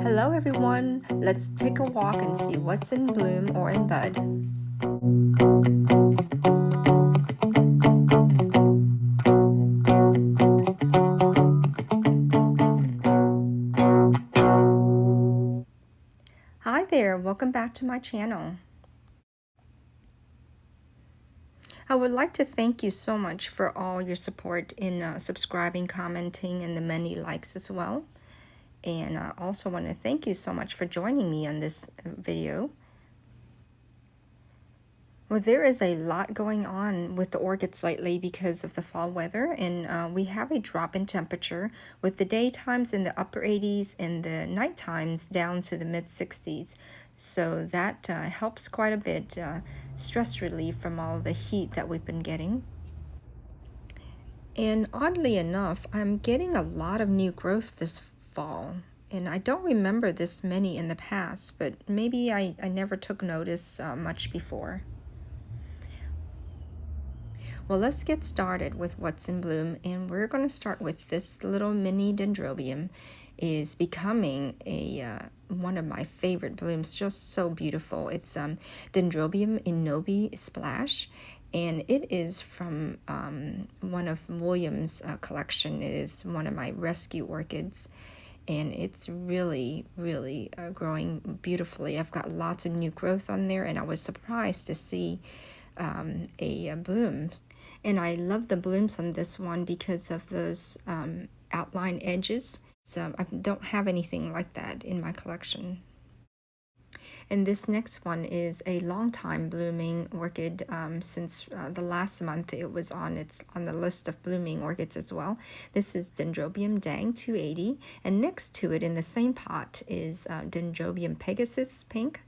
Hello everyone, let's take a walk and see what's in bloom or in bud. Hi there, welcome back to my channel. I would like to thank you so much for all your support in subscribing, commenting, and the many likes as well. And I also want to thank you so much for joining me on this video. Well, there is a lot going on with the orchids lately because of the fall weather, and we have a drop in temperature with the daytimes in the upper 80s and the night times down to the mid 60s. So that helps quite a bit, stress relief from all the heat that we've been getting. And oddly enough, I'm getting a lot of new growth this fall. And I don't remember this many in the past, but maybe I never took notice much before. Well, let's get started with what's in bloom, and we're going to start with this little mini dendrobium. Is becoming a one of my favorite blooms, just so beautiful. It's Dendrobium Enobi Splash, and it is from one of William's collection. It is one of my rescue orchids, and it's really growing beautifully. I've got lots of new growth on there, and I was surprised to see a bloom. And I love the blooms on this one because of those outline edges. So I don't have anything like that in my collection. And this next one is a long time blooming orchid. Since the last month it was on the list of blooming orchids as well. This is Dendrobium Daeng 280, and next to it in the same pot is Dendrobium Pegasus Pink.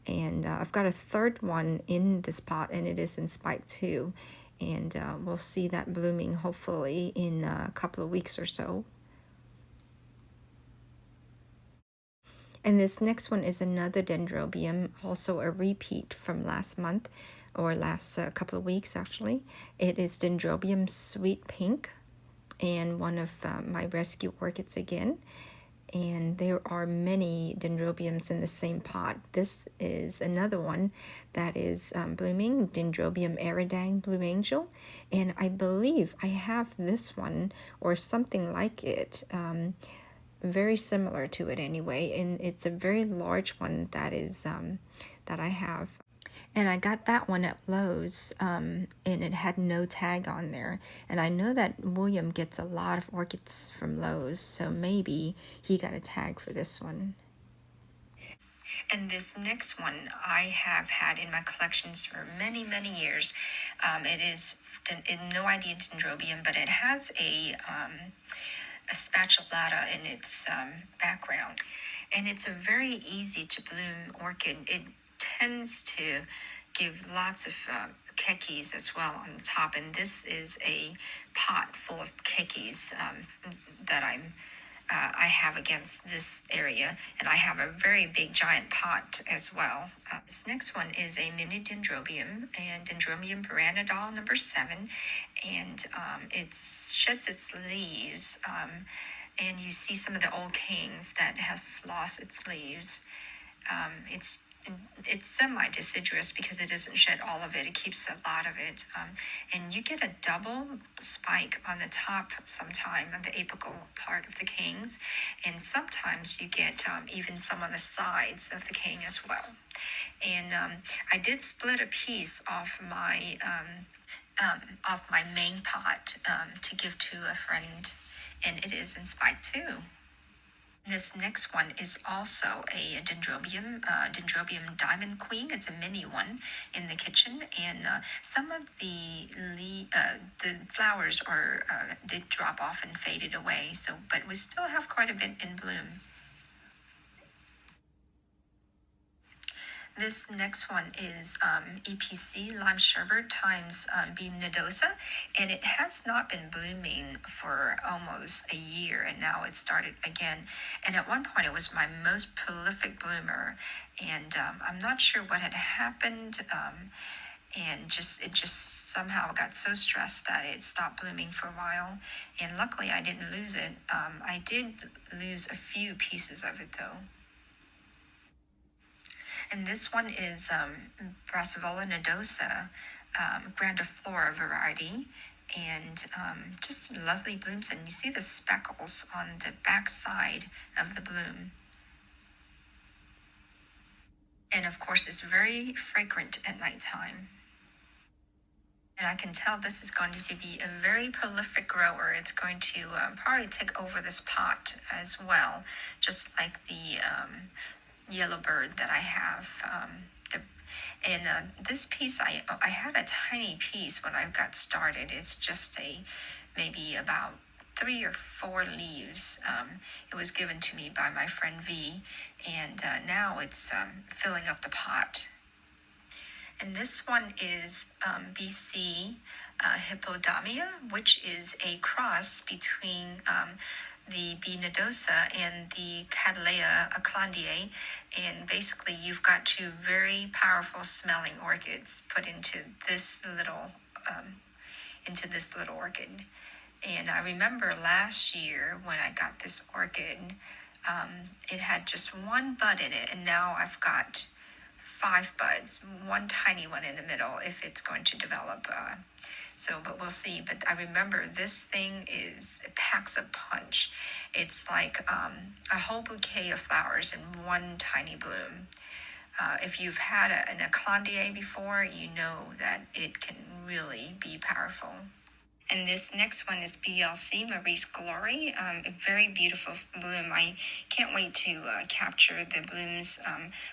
And I've got a third one in this pot, and it is in spike too. And we'll see that blooming hopefully in a couple of weeks or so. And this next one is another dendrobium, also a repeat from last month, or last couple of weeks actually. It is Dendrobium Sweet Pink, and one of my rescue orchids again. And there are many dendrobiums in the same pot. This is another one that is blooming, Dendrobium Aridang Blue Angel. And I believe I have this one or something like it, very similar to it anyway. And it's a very large one that is that I have. And I got that one at Lowe's, and it had no tag on there. And I know that William gets a lot of orchids from Lowe's, so maybe he got a tag for this one. And this next one I have had in my collections for many years. It is no ID Dendrobium, but it has a spatulata in its background. And it's a very easy to bloom orchid. It tends to give lots of keikis as well on the top, and this is a pot full of keikis that I have against this area, and I have a very big giant pot as well. This next one is a mini dendrobium, and Dendrobium Burana number 7, and it sheds its leaves, and you see some of the old kings that have lost its leaves. It's semi-deciduous because it doesn't shed all of it. It keeps a lot of it. And you get a double spike on the top sometime on the apical part of the kings. And sometimes you get even some on the sides of the king as well. And I did split a piece off my main pot to give to a friend. And it is in spike too. This next one is also a Dendrobium Diamond Queen. It's a mini one in the kitchen, and some of the flowers are did drop off and faded away. So, but we still have quite a bit in bloom. This next one is EPC Lime Sherbert times B Nodosa, and it has not been blooming for almost a year, and now it started again. And at one point, it was my most prolific bloomer, and I'm not sure what had happened. and it just somehow got so stressed that it stopped blooming for a while. And luckily I didn't lose it. I did lose a few pieces of it though. And this one is Brassavola Nodosa, grandiflora variety, and just lovely blooms. And you see the speckles on the back side of the bloom. And of course, it's very fragrant at nighttime. And I can tell this is going to be a very prolific grower. It's going to probably take over this pot as well, just like the yellow bird that I have. This piece, I had a tiny piece when I got started. It's just maybe about 3 or 4 leaves. It was given to me by my friend V, and now it's filling up the pot. And this one is BC Hippodamia, which is a cross between the B. Nodosa and the CALiMAGic, and basically you've got 2 very powerful smelling orchids put into this little orchid. And I remember last year when I got this orchid, it had just 1 bud in it, and now I've got 5 buds, 1 tiny one in the middle if it's going to develop. But we'll see. But I remember this thing it packs a punch. It's like a whole bouquet of flowers in 1 tiny bloom. If you've had an eclandier before, you know that it can really be powerful. And this next one is BLC Marie's Glory, a very beautiful bloom. I can't wait to capture the blooms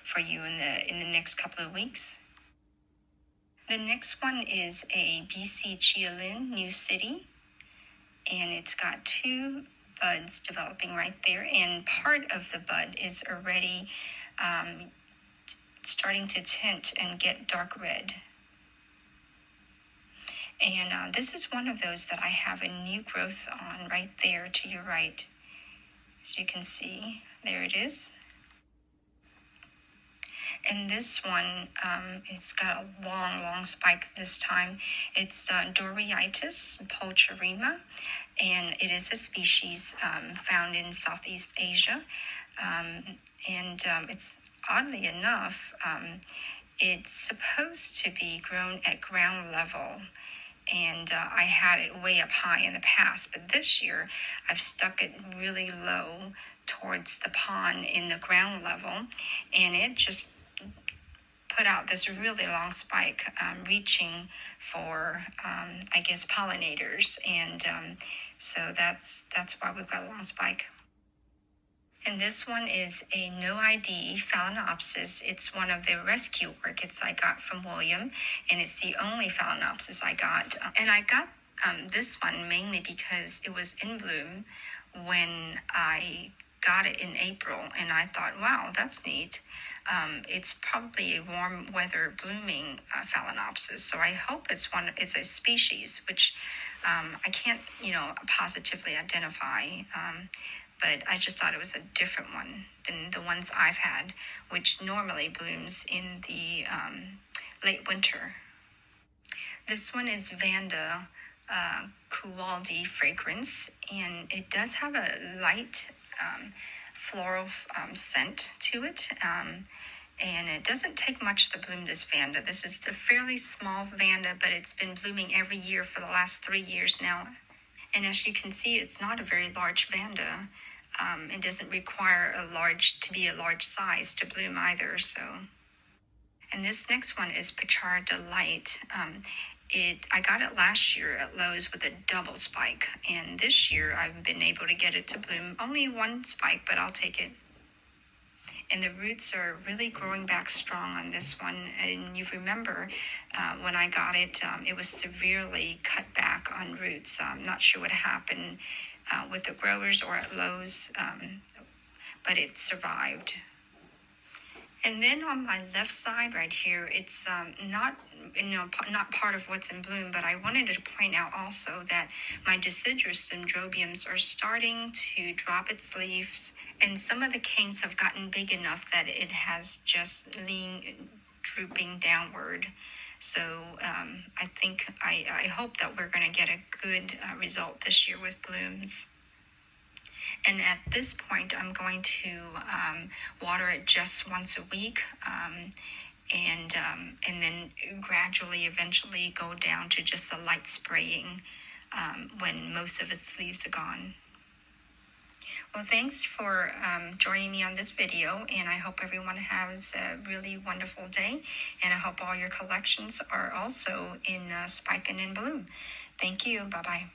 for you in the next couple of weeks. The next one is a BC Chia Lin New City, and it's got 2 buds developing right there, and part of the bud is already starting to tint and get dark red. And this is one of those that I have a new growth on right there to your right. As you can see, there it is. And this one, it's got a long spike this time. It's Doritis, pulcherrima, and it is a species found in Southeast Asia. It's oddly enough, it's supposed to be grown at ground level. And I had it way up high in the past, but this year I've stuck it really low towards the pond in the ground level, and it just put out this really long spike, reaching for, pollinators, and so that's why we've got a long spike. And this one is a no ID Phalaenopsis. It's one of the rescue orchids I got from William, and it's the only Phalaenopsis I got. And I got this one mainly because it was in bloom when I got it in April, and I thought, wow, that's neat. It's probably a warm weather blooming Phalaenopsis, so I hope it's a species, which I can't, positively identify. But I just thought it was a different one than the ones I've had, which normally blooms in the late winter. This one is Vanda Kuwaldee fragrance, and it does have a light floral scent to it, and it doesn't take much to bloom this Vanda. This is the fairly small Vanda, but it's been blooming every year for the last 3 years now. And as you can see, it's not a very large Vanda. It doesn't require a large size to bloom either. So, and this next one is Pachara Delight. I got it last year at Lowe's with a double spike, and this year I've been able to get it to bloom only 1 spike, but I'll take it. And the roots are really growing back strong on this one. And you remember when I got it, it was severely cut back on roots. I'm not sure what happened with the growers or at Lowe's, but it survived. And then on my left side right here, it's not part of what's in bloom, but I wanted to point out also that my deciduous dendrobiums are starting to drop its leaves, and some of the canes have gotten big enough that it has just drooping downward. So I hope that we're going to get a good result this year with blooms. And at this point, I'm going to water it just once a week, and then gradually, eventually go down to just a light spraying when most of its leaves are gone. Well, thanks for joining me on this video, and I hope everyone has a really wonderful day, and I hope all your collections are also in spike and in bloom. Thank you. Bye-bye.